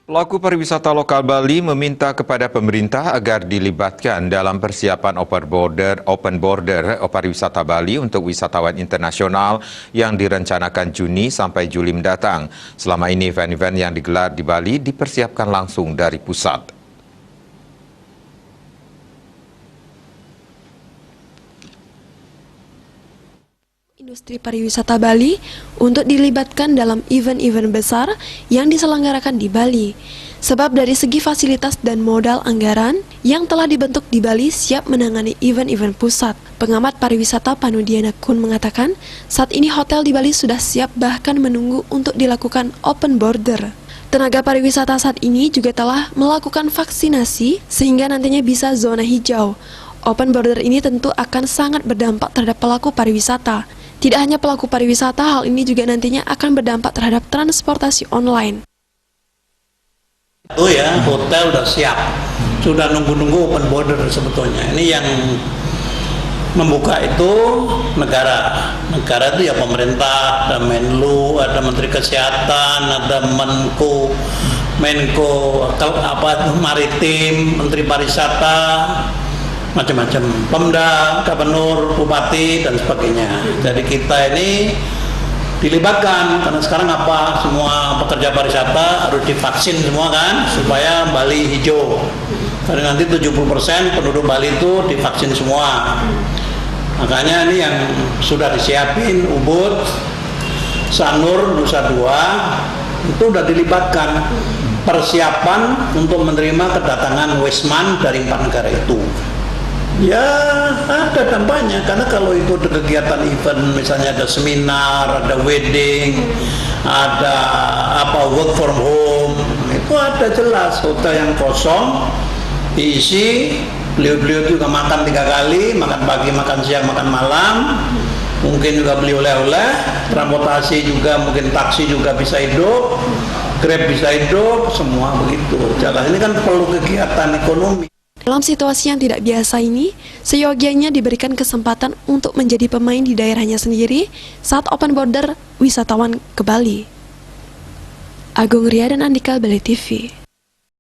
Pelaku pariwisata lokal Bali meminta kepada pemerintah agar dilibatkan dalam persiapan open border pariwisata Bali untuk wisatawan internasional yang direncanakan Juni sampai Juli mendatang. Selama ini event-event yang digelar di Bali dipersiapkan langsung dari pusat. Industri pariwisata Bali untuk dilibatkan dalam event-event besar yang diselenggarakan di Bali. Sebab dari segi fasilitas dan modal anggaran yang telah dibentuk di Bali siap menangani event-event pusat. Pengamat pariwisata Panudiana Kun mengatakan, saat ini hotel di Bali sudah siap bahkan menunggu untuk dilakukan open border. Tenaga pariwisata saat ini juga telah melakukan vaksinasi sehingga nantinya bisa zona hijau. Open border ini tentu akan sangat berdampak terhadap pelaku pariwisata. Tidak hanya pelaku pariwisata, hal ini juga nantinya akan berdampak terhadap transportasi online. Itu ya, hotel udah siap, sudah nunggu-nunggu open border sebetulnya. Ini yang membuka itu negara. Negara itu ya pemerintah, ada Menlu, ada Menteri Kesehatan, ada Menko, Maritim, Menteri Pariwisata, macam-macam, Pemda, Gubernur, Bupati, dan sebagainya. Jadi kita ini dilibatkan, karena sekarang semua pekerja pariwisata harus divaksin semua kan, supaya Bali hijau. Karena nanti 70% penduduk Bali itu divaksin semua. Makanya ini yang sudah disiapin, Ubud, Sanur, Nusa Dua, itu sudah dilibatkan persiapan untuk menerima kedatangan Wisman dari 4 negara itu. Ya ada dampaknya, karena kalau itu ada kegiatan event, misalnya ada seminar, ada wedding, ada work from home, itu ada jelas hotel yang kosong diisi, beliau juga makan 3 kali, makan pagi, makan siang, makan malam, mungkin juga beli oleh-oleh, transportasi juga, mungkin taksi juga bisa hidup, Grab bisa hidup, semua begitu. Jelas ini kan perlu kegiatan ekonomi. Dalam situasi yang tidak biasa ini, seyogianya diberikan kesempatan untuk menjadi pemain di daerahnya sendiri saat open border wisatawan ke Bali. Agung Ria dan Andika, Bali TV.